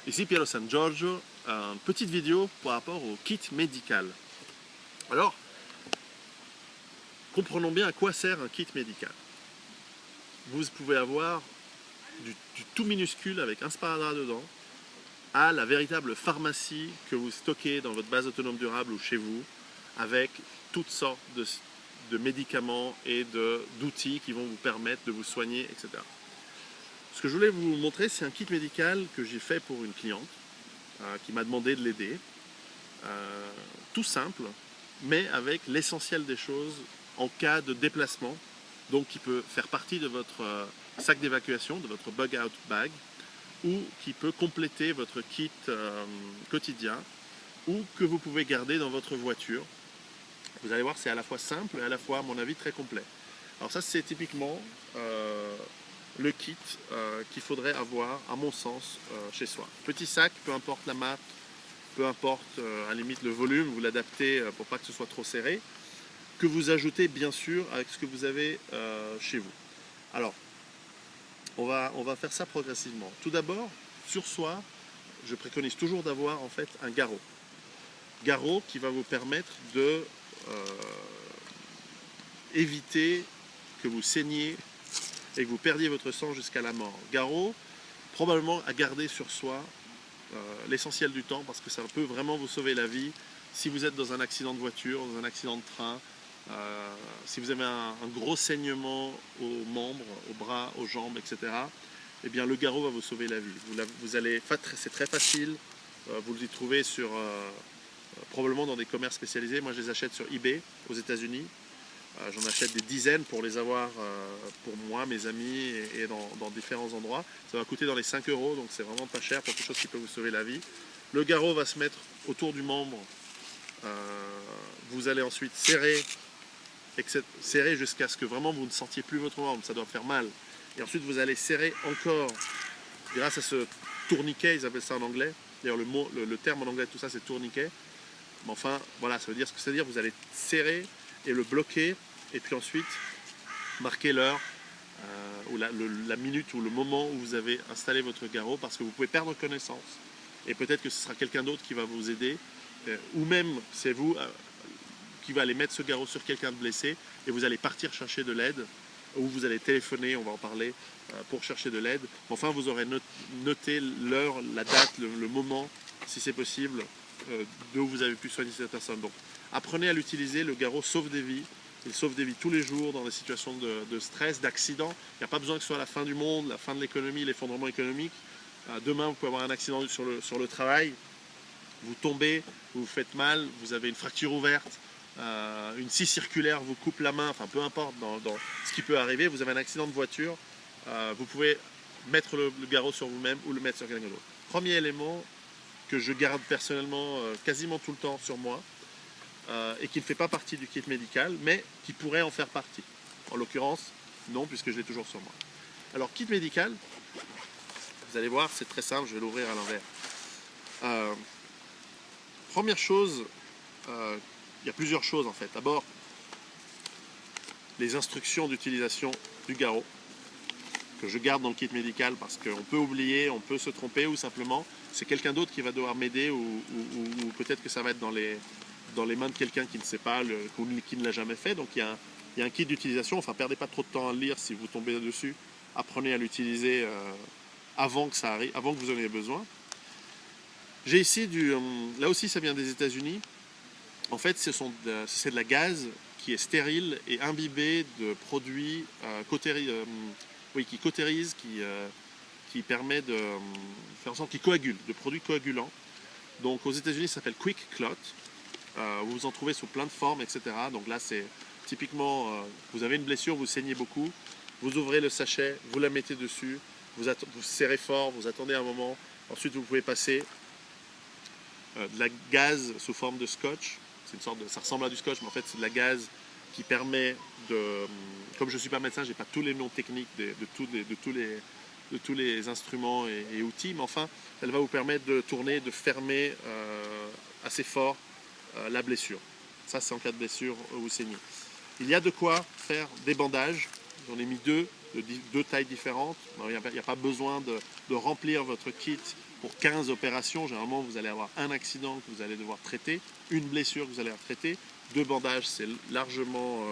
Ici Piero San Giorgio, une petite vidéo par rapport au kit médical. Alors, comprenons bien à quoi sert un kit médical. Vous pouvez avoir du tout minuscule avec un sparadrap dedans à la véritable pharmacie que vous stockez dans votre base autonome durable ou chez vous avec toutes sortes de médicaments et d'outils qui vont vous permettre de vous soigner, etc. Ce que je voulais vous montrer, c'est un kit médical que j'ai fait pour une cliente qui m'a demandé de l'aider. Tout simple, mais avec l'essentiel des choses en cas de déplacement, donc qui peut faire partie de votre sac d'évacuation, de votre bug out bag, ou qui peut compléter votre kit quotidien, ou que vous pouvez garder dans votre voiture. Vous allez voir, c'est à la fois simple et à la fois, à mon avis, très complet. Alors ça, c'est typiquement le kit qu'il faudrait avoir, à mon sens, chez soi. Petit sac, peu importe la marque, peu importe à la limite le volume, vous l'adaptez pour pas que ce soit trop serré, que vous ajoutez bien sûr avec ce que vous avez chez vous. Alors, on va faire ça progressivement. Tout d'abord, sur soi, je préconise toujours d'avoir en fait un garrot. Garrot qui va vous permettre de éviter que vous saigniez et que vous perdiez votre sang jusqu'à la mort. Garrot, probablement à garder sur soi l'essentiel du temps parce que ça peut vraiment vous sauver la vie si vous êtes dans un accident de voiture, dans un accident de train, si vous avez un gros saignement aux membres, aux bras, aux jambes, etc. Eh bien le garrot va vous sauver la vie. C'est très facile, vous le trouvez sur probablement dans des commerces spécialisés. Moi je les achète sur eBay aux États-Unis. J'en achète des dizaines pour les avoir pour moi, mes amis et dans différents endroits. Ça va coûter dans les 5 €, donc c'est vraiment pas cher pour quelque chose qui peut vous sauver la vie. Le garrot va se mettre autour du membre. Vous allez ensuite serrer jusqu'à ce que vraiment vous ne sentiez plus votre membre, ça doit faire mal. Et ensuite vous allez serrer encore grâce à ce tourniquet, ils appellent ça en anglais. D'ailleurs le terme en anglais de tout ça c'est tourniquet. Mais enfin voilà, ça veut dire ce que ça veut dire, vous allez serrer et le bloquer et puis ensuite marquer l'heure ou la minute ou le moment où vous avez installé votre garrot parce que vous pouvez perdre connaissance et peut-être que ce sera quelqu'un d'autre qui va vous aider ou même c'est vous qui va aller mettre ce garrot sur quelqu'un de blessé et vous allez partir chercher de l'aide ou vous allez téléphoner, on va en parler, pour chercher de l'aide. Enfin, vous aurez noté l'heure, la date, le moment, si c'est possible, d'où vous avez pu soigner cette personne. Donc, apprenez à l'utiliser, le garrot sauve des vies. Il sauve des vies tous les jours dans des situations de stress, d'accident. Il n'y a pas besoin que ce soit la fin du monde, la fin de l'économie, l'effondrement économique. Demain, vous pouvez avoir un accident sur le travail. Vous tombez, vous vous faites mal, vous avez une fracture ouverte, une scie circulaire vous coupe la main, enfin peu importe dans ce qui peut arriver, vous avez un accident de voiture, vous pouvez mettre le garrot sur vous-même ou le mettre sur quelqu'un d'autre. Premier élément que je garde personnellement quasiment tout le temps sur moi et qui ne fait pas partie du kit médical, mais qui pourrait en faire partie. En l'occurrence, non, puisque je l'ai toujours sur moi. Alors, kit médical, vous allez voir, c'est très simple, je vais l'ouvrir à l'envers. Première chose, il y a plusieurs choses en fait. D'abord, les instructions d'utilisation du garrot que je garde dans le kit médical parce qu'on peut oublier, on peut se tromper ou simplement c'est quelqu'un d'autre qui va devoir m'aider ou peut-être que ça va être dans les mains de quelqu'un qui ne sait pas, qui ne l'a jamais fait. Donc il y a un kit d'utilisation. Enfin, perdez pas trop de temps à le lire si vous tombez dessus. Apprenez à l'utiliser avant que ça arrive, avant que vous en ayez besoin. J'ai ici là aussi ça vient des États-Unis. En fait, c'est de la gaze qui est stérile et imbibée de produits qui cautérisent, qui permet de faire en sorte qu'ils coagulent, de produits coagulants. Donc aux États-Unis, ça s'appelle Quick Clot. Vous en trouvez sous plein de formes, etc. Donc là, c'est typiquement, vous avez une blessure, vous saignez beaucoup, vous ouvrez le sachet, vous la mettez dessus, vous serrez fort, vous attendez un moment, ensuite vous pouvez passer de la gaze sous forme de scotch. Ça ressemble à du scotch, mais en fait c'est de la gaze qui permet de, comme je ne suis pas médecin, je n'ai pas tous les noms techniques de tous les instruments et outils, mais enfin elle va vous permettre de tourner, de fermer assez fort la blessure. Ça c'est en cas de blessure où vous saignez. Il y a de quoi faire des bandages, j'en ai mis deux tailles différentes. Il n'y a pas besoin de remplir votre kit pour 15 opérations, généralement vous allez avoir un accident que vous allez devoir traiter, une blessure que vous allez traiter, 2 bandages, c'est largement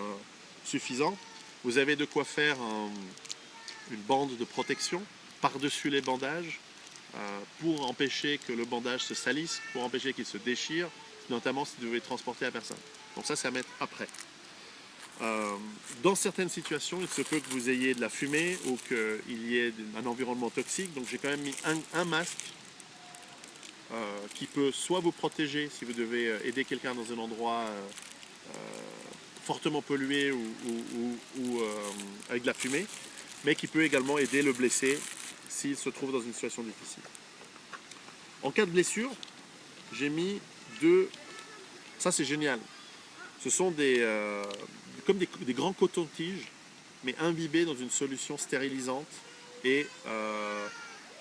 suffisant. Vous avez de quoi faire une bande de protection par-dessus les bandages pour empêcher que le bandage se salisse, pour empêcher qu'il se déchire, notamment si vous devez transporter la personne. Donc ça, c'est à mettre après. Dans certaines situations, il se peut que vous ayez de la fumée ou qu'il y ait un environnement toxique. Donc j'ai quand même mis un masque qui peut soit vous protéger si vous devez aider quelqu'un dans un endroit fortement pollué ou avec de la fumée, mais qui peut également aider le blessé s'il se trouve dans une situation difficile. En cas de blessure, j'ai mis 2... Ça c'est génial. Ce sont comme des grands cotons-tiges, mais imbibés dans une solution stérilisante et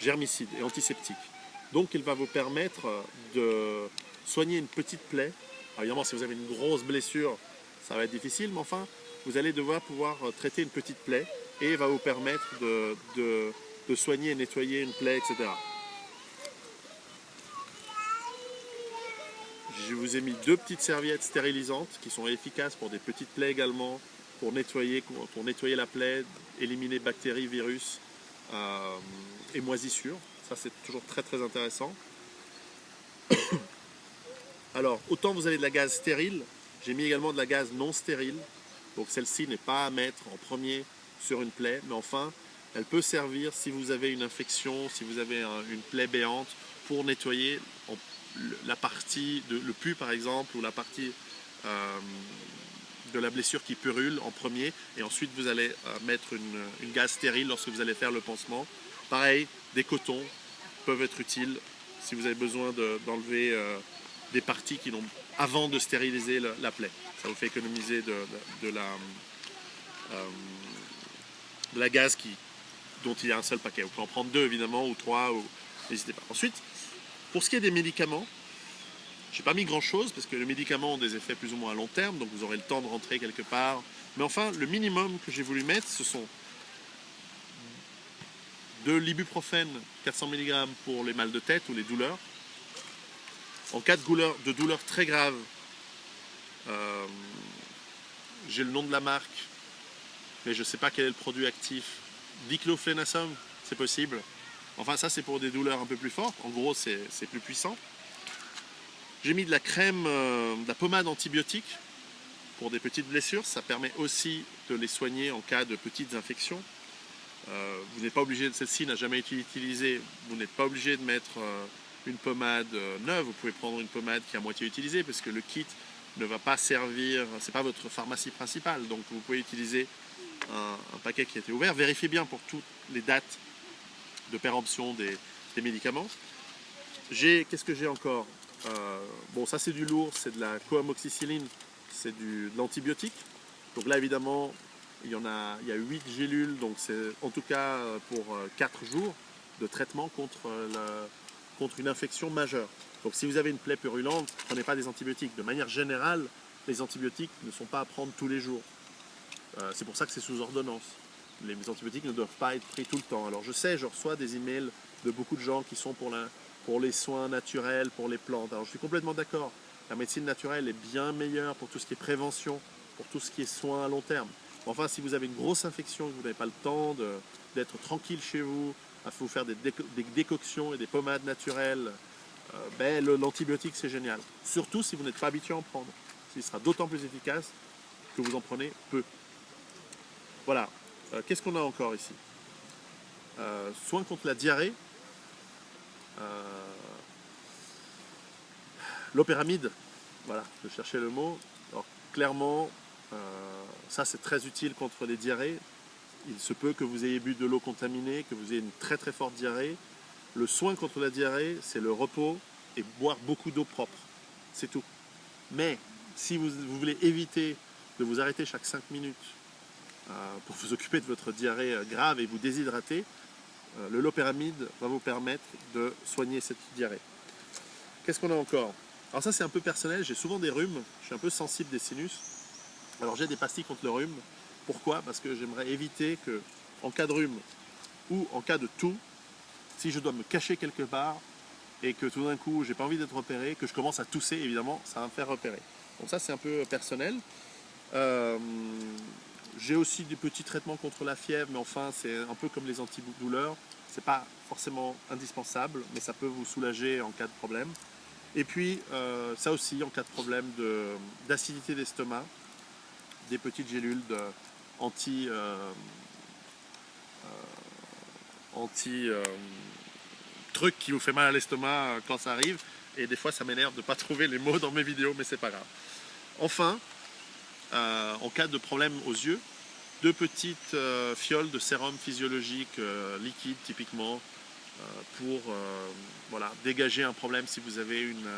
germicide et antiseptique. Donc il va vous permettre de soigner une petite plaie. Alors, évidemment, si vous avez une grosse blessure, ça va être difficile, mais enfin, vous allez devoir pouvoir traiter une petite plaie et va vous permettre de soigner et nettoyer une plaie, etc. Je vous ai mis 2 petites serviettes stérilisantes qui sont efficaces pour des petites plaies également, pour nettoyer la plaie, éliminer bactéries, virus et moisissures. Ça, c'est toujours très très intéressant. Alors, autant vous avez de la gaze stérile, j'ai mis également de la gaze non stérile. Donc celle-ci n'est pas à mettre en premier sur une plaie, mais enfin, elle peut servir si vous avez une infection, si vous avez une plaie béante, pour nettoyer la partie, le pus par exemple, ou la partie de la blessure qui purule en premier, et ensuite vous allez mettre une gaze stérile lorsque vous allez faire le pansement. Pareil, des cotons peuvent être utiles si vous avez besoin d'enlever des parties qui n'ont, avant de stériliser la plaie. Ça vous fait économiser de la gaze dont il y a un seul paquet. Vous pouvez en prendre 2 évidemment, ou 3, n'hésitez pas. Ensuite, pour ce qui est des médicaments, je n'ai pas mis grand chose parce que les médicaments ont des effets plus ou moins à long terme, donc vous aurez le temps de rentrer quelque part. Mais enfin, le minimum que j'ai voulu mettre, ce sont de l'ibuprofène 400 mg pour les mal de tête ou les douleurs. En cas de douleur très grave, j'ai le nom de la marque, mais je ne sais pas quel est le produit actif. Diclofenac, c'est possible. Enfin, ça, c'est pour des douleurs un peu plus fortes. En gros, c'est plus puissant. J'ai mis de la crème, de la pommade antibiotique pour des petites blessures. Ça permet aussi de les soigner en cas de petites infections. Vous n'êtes pas obligé, celle-ci n'a jamais été utilisée, vous n'êtes pas obligé de mettre une pommade neuve. Vous pouvez prendre une pommade qui est à moitié utilisée parce que le kit ne va pas servir, c'est pas votre pharmacie principale. Donc vous pouvez utiliser un paquet qui a été ouvert. Vérifiez bien pour toutes les dates de péremption des médicaments. Qu'est-ce que j'ai encore? Bon, ça c'est du lourd, c'est de la coamoxicilline, c'est de l'antibiotique. Donc là évidemment, il y a 8 gélules, donc c'est en tout cas pour 4 jours de traitement contre une infection majeure. Donc si vous avez une plaie purulente, ne prenez pas des antibiotiques. De manière générale, les antibiotiques ne sont pas à prendre tous les jours. C'est pour ça que c'est sous ordonnance. Les antibiotiques ne doivent pas être pris tout le temps. Alors je sais, je reçois des emails de beaucoup de gens qui sont pour les soins naturels, pour les plantes. Alors je suis complètement d'accord. La médecine naturelle est bien meilleure pour tout ce qui est prévention, pour tout ce qui est soins à long terme. Enfin, si vous avez une grosse infection et que vous n'avez pas le temps d'être tranquille chez vous, à vous faire des décoctions et des pommades naturelles, l'antibiotique c'est génial. Surtout si vous n'êtes pas habitué à en prendre. Il sera d'autant plus efficace que vous en prenez peu. Voilà. Qu'est-ce qu'on a encore ici? Soins contre la diarrhée. L'opéramide. Voilà, je cherchais le mot. Alors clairement, ça c'est très utile contre les diarrhées. Il se peut que vous ayez bu de l'eau contaminée, que vous ayez une très très forte diarrhée. Le soin contre la diarrhée, c'est le repos et boire beaucoup d'eau propre. C'est tout. Mais si vous voulez éviter de vous arrêter chaque 5 minutes pour vous occuper de votre diarrhée grave et vous déshydrater, le loperamide va vous permettre de soigner cette diarrhée. Qu'est-ce qu'on a encore? Alors ça c'est un peu personnel, j'ai souvent des rhumes, je suis un peu sensible des sinus. Alors j'ai des pastilles contre le rhume. Pourquoi? Parce que j'aimerais éviter que, en cas de rhume ou en cas de toux, si je dois me cacher quelque part, et que tout d'un coup j'ai pas envie d'être repéré, que je commence à tousser, évidemment ça va me faire repérer. Donc ça c'est un peu personnel. J'ai aussi des petits traitements contre la fièvre, mais enfin c'est un peu comme les antidouleurs, c'est pas forcément indispensable, mais ça peut vous soulager en cas de problème. Et puis ça aussi en cas de problème d'acidité d'estomac, des petites gélules anti truc qui vous fait mal à l'estomac quand ça arrive, et des fois ça m'énerve de ne pas trouver les mots dans mes vidéos, mais c'est pas grave. Enfin, en cas de problème aux yeux, 2 petites fioles de sérum physiologique liquide typiquement pour voilà, dégager un problème si vous avez une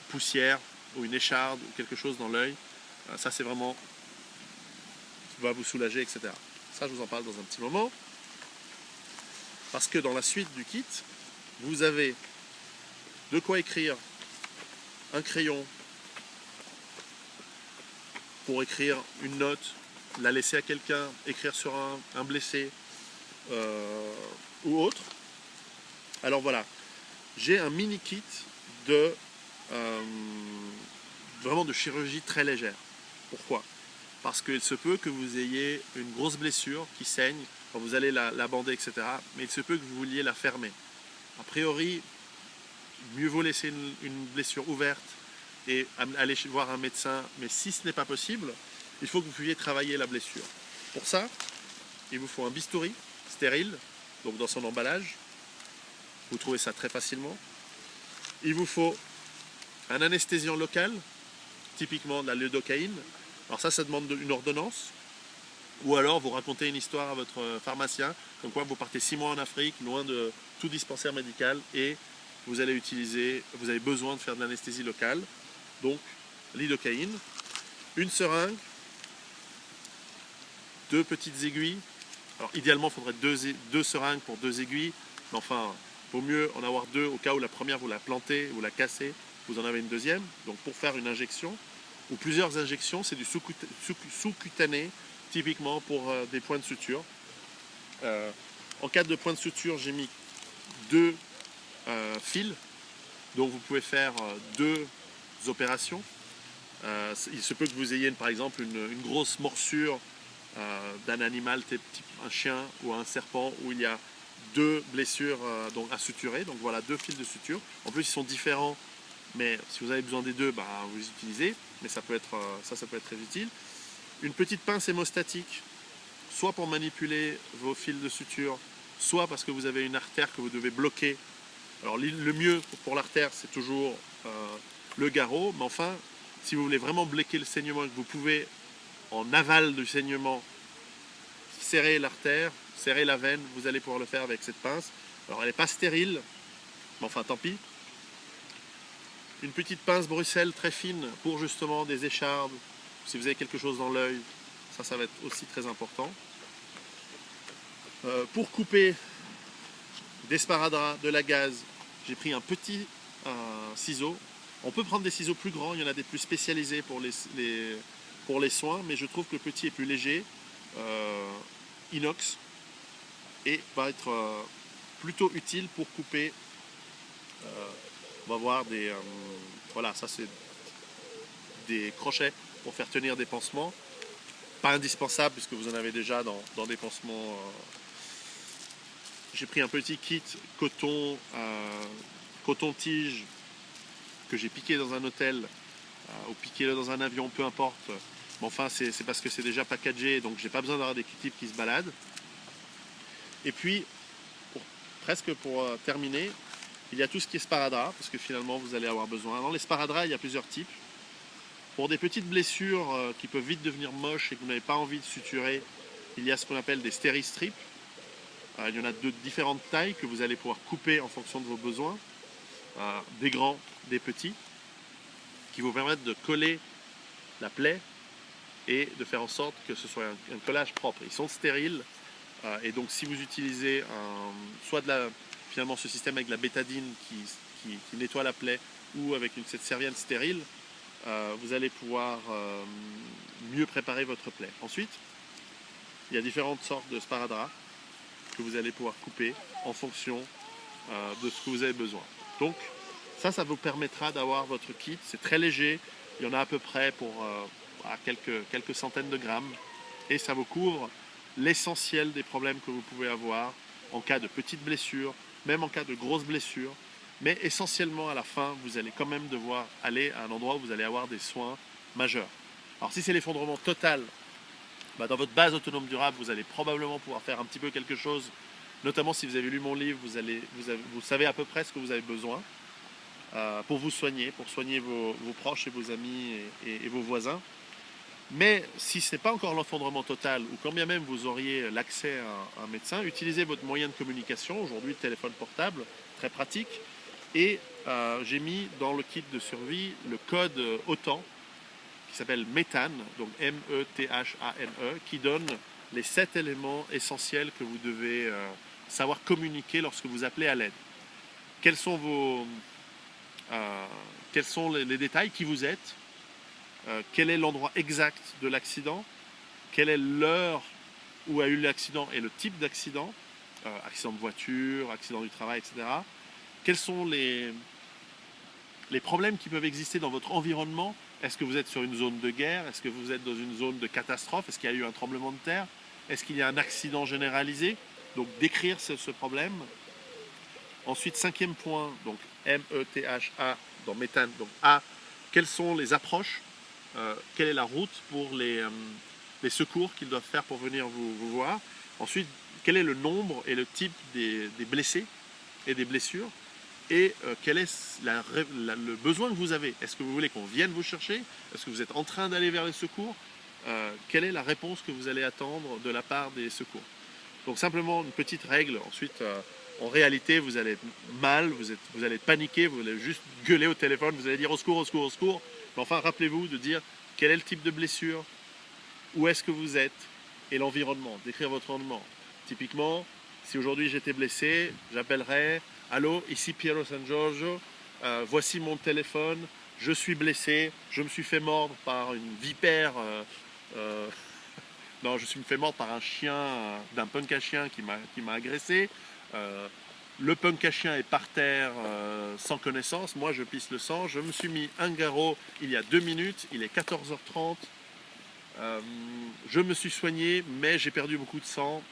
poussière ou une écharde ou quelque chose dans l'œil. Ça c'est vraiment va vous soulager, etc. Ça je vous en parle dans un petit moment. Parce que dans la suite du kit, vous avez de quoi écrire, un crayon pour écrire une note, la laisser à quelqu'un, écrire sur un blessé ou autre. Alors voilà, j'ai un mini kit de vraiment de chirurgie très légère. Pourquoi? Parce qu'il se peut que vous ayez une grosse blessure qui saigne, quand vous allez la bander, etc. Mais il se peut que vous vouliez la fermer. A priori, mieux vaut laisser une blessure ouverte et aller voir un médecin. Mais si ce n'est pas possible, il faut que vous puissiez travailler la blessure. Pour ça, il vous faut un bistouri stérile, donc dans son emballage. Vous trouvez ça très facilement. Il vous faut un anesthésiant local, typiquement de la lidocaïne. Alors ça demande une ordonnance. Ou alors vous racontez une histoire à votre pharmacien, comme quoi vous partez 6 mois en Afrique, loin de tout dispensaire médical, et vous avez besoin de faire de l'anesthésie locale. Donc lidocaïne, une seringue, 2 petites aiguilles. Alors idéalement il faudrait 2 seringues pour 2 aiguilles, mais enfin il vaut mieux en avoir 2 au cas où la première vous la plantez, vous la cassez, vous en avez une deuxième. Donc pour faire une injection, ou plusieurs injections, c'est du sous-cutané, typiquement pour des points de suture. En cas de point de suture, j'ai mis 2 fils, donc vous pouvez faire 2 opérations. Il se peut que vous ayez par exemple une grosse morsure d'un animal, type un chien ou un serpent, où il y a 2 blessures donc à suturer. Donc voilà, 2 fils de suture. En plus ils sont différents, mais si vous avez besoin des 2, bah, vous les utilisez. Mais ça peut être très utile. Une petite pince hémostatique, soit pour manipuler vos fils de suture, soit parce que vous avez une artère que vous devez bloquer. Alors le mieux pour l'artère, c'est toujours le garrot, mais enfin, si vous voulez vraiment bloquer le saignement et que vous pouvez, en aval du saignement, serrer l'artère, serrer la veine, vous allez pouvoir le faire avec cette pince. Alors elle n'est pas stérile, mais enfin tant pis. Une petite pince Bruxelles très fine pour justement des échardes, si vous avez quelque chose dans l'œil, ça va être aussi très important. Pour couper des sparadraps, de la gaze, j'ai pris un petit ciseau. On peut prendre des ciseaux plus grands, il y en a des plus spécialisés pour les soins, mais je trouve que le petit est plus léger, inox, et va être plutôt utile pour couper. On va voir voilà, ça c'est des crochets pour faire tenir des pansements. Pas indispensable puisque vous en avez déjà dans des pansements. J'ai pris un petit kit coton-tige que j'ai piqué dans un hôtel ou piqué dans un avion, peu importe. Mais enfin, c'est parce que c'est déjà packagé, donc j'ai pas besoin d'avoir des Q-tips qui se baladent. Et puis, presque pour terminer, il y a tout ce qui est sparadrap, parce que finalement vous allez avoir besoin. Dans les sparadraps, il y a plusieurs types. Pour des petites blessures qui peuvent vite devenir moches et que vous n'avez pas envie de suturer, il y a ce qu'on appelle des stéristrips. Il y en a de différentes tailles que vous allez pouvoir couper en fonction de vos besoins. Des grands, des petits, qui vous permettent de coller la plaie et de faire en sorte que ce soit un collage propre. Ils sont stériles et donc si vous utilisez finalement ce système avec la bétadine qui nettoie la plaie ou avec cette serviette stérile, vous allez pouvoir mieux préparer votre plaie. Ensuite, il y a différentes sortes de sparadraps que vous allez pouvoir couper en fonction de ce que vous avez besoin. Donc ça vous permettra d'avoir votre kit. C'est très léger, il y en a à peu près pour quelques centaines de grammes et ça vous couvre l'essentiel des problèmes que vous pouvez avoir en cas de petites blessures, même en cas de grosses blessures. Mais essentiellement à la fin, vous allez quand même devoir aller à un endroit où vous allez avoir des soins majeurs. Alors si c'est l'effondrement total, dans votre base autonome durable, vous allez probablement pouvoir faire un petit peu quelque chose, notamment si vous avez lu mon livre, vous savez à peu près ce que vous avez besoin pour vous soigner, pour soigner vos proches et vos amis et vos voisins. Mais si ce n'est pas encore l'effondrement total, ou quand bien même vous auriez l'accès à un médecin, utilisez votre moyen de communication, aujourd'hui le téléphone portable, très pratique, et j'ai mis dans le kit de survie le code OTAN, qui s'appelle METHANE, donc M-E-T-H-A-N-E, qui donne les 7 éléments essentiels que vous devez savoir communiquer lorsque vous appelez à l'aide. Quels sont les détails, qui vous êtes, quel est l'endroit exact de l'accident, quelle est l'heure où a eu l'accident et le type d'accident, accident de voiture, accident du travail, etc. Quels sont les problèmes qui peuvent exister dans votre environnement. Est-ce que vous êtes sur une zone de guerre? Est-ce que vous êtes dans une zone de catastrophe? Est-ce qu'il y a eu un tremblement de terre? Est-ce qu'il y a un accident généralisé? Donc décrire ce problème. Ensuite, 5e point, donc M-E-T-H-A dans méthane, donc A, quelles sont les approches? Quelle est la route pour les secours qu'ils doivent faire pour venir vous voir? Ensuite, quel est le nombre et le type des blessés et des blessures? Et quel est le besoin que vous avez? Est-ce que vous voulez qu'on vienne vous chercher? Est-ce que vous êtes en train d'aller vers les secours? Quelle est la réponse que vous allez attendre de la part des secours? Donc simplement une petite règle. Ensuite, en réalité, vous allez être mal, vous allez être paniqué, vous allez juste gueuler au téléphone, vous allez dire au secours, au secours, au secours. Mais enfin, rappelez-vous de dire quel est le type de blessure, où est-ce que vous êtes et l'environnement, décrire votre environnement. Typiquement, si aujourd'hui j'étais blessé, j'appellerais « Allô, ici Piero San Giorgio, voici mon téléphone, je suis blessé, je me suis fait mordre par une vipère, non, je me suis fait mordre par un chien, d'un punk à chien qui m'a agressé. Le punk à chien est par terre sans connaissance, moi je pisse le sang, je me suis mis un garrot il y a 2 minutes, il est 14h30, je me suis soigné mais j'ai perdu beaucoup de sang,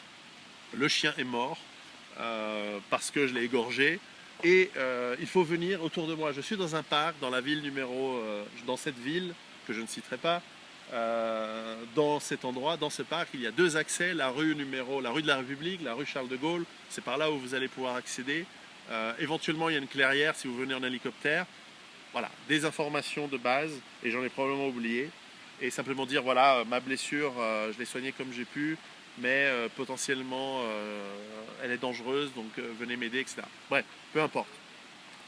le chien est mort parce que je l'ai égorgé et il faut venir autour de moi. Je suis dans un parc, dans la ville dans cette ville que je ne citerai pas, dans cet endroit, dans ce parc, il y a 2 accès, la rue de la République, la rue Charles de Gaulle, c'est par là où vous allez pouvoir accéder. Éventuellement, il y a une clairière si vous venez en hélicoptère. Voilà, des informations de base, et j'en ai probablement oublié. Et simplement dire, voilà, ma blessure, je l'ai soignée comme j'ai pu, mais potentiellement, elle est dangereuse, donc venez m'aider, etc. Bref, peu importe.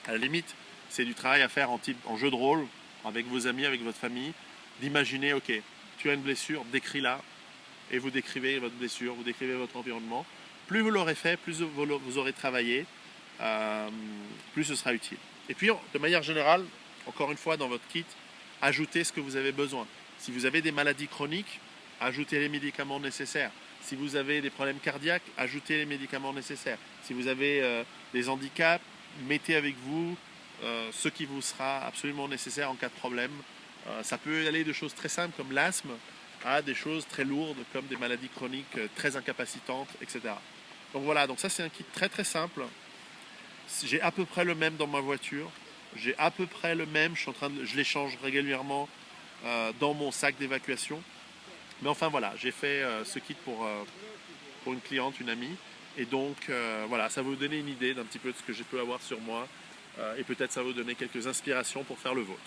À la limite, c'est du travail à faire en jeu de rôle, avec vos amis, avec votre famille, d'imaginer, ok, tu as une blessure, décris-la, et vous décrivez votre blessure, vous décrivez votre environnement. Plus vous l'aurez fait, plus vous aurez travaillé, plus ce sera utile. Et puis, de manière générale, encore une fois, dans votre kit, ajoutez ce que vous avez besoin. Si vous avez des maladies chroniques, ajoutez les médicaments nécessaires. Si vous avez des problèmes cardiaques, ajoutez les médicaments nécessaires. Si vous avez des handicaps, mettez avec vous ce qui vous sera absolument nécessaire en cas de problème. Ça peut aller de choses très simples comme l'asthme à des choses très lourdes comme des maladies chroniques très incapacitantes, etc. Donc voilà, donc ça c'est un kit très très simple. J'ai à peu près le même dans ma voiture. J'ai à peu près le même, je l'échange régulièrement dans mon sac d'évacuation. Mais enfin voilà, j'ai fait ce kit pour une cliente, une amie. Et donc voilà, ça va vous donner une idée d'un petit peu de ce que je peux avoir sur moi. Et peut-être ça va vous donner quelques inspirations pour faire le vôtre.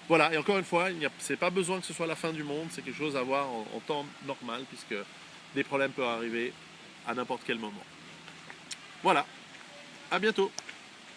Voilà, et encore une fois, ce n'est pas besoin que ce soit la fin du monde, c'est quelque chose à voir en temps normal, puisque des problèmes peuvent arriver à n'importe quel moment. Voilà, à bientôt.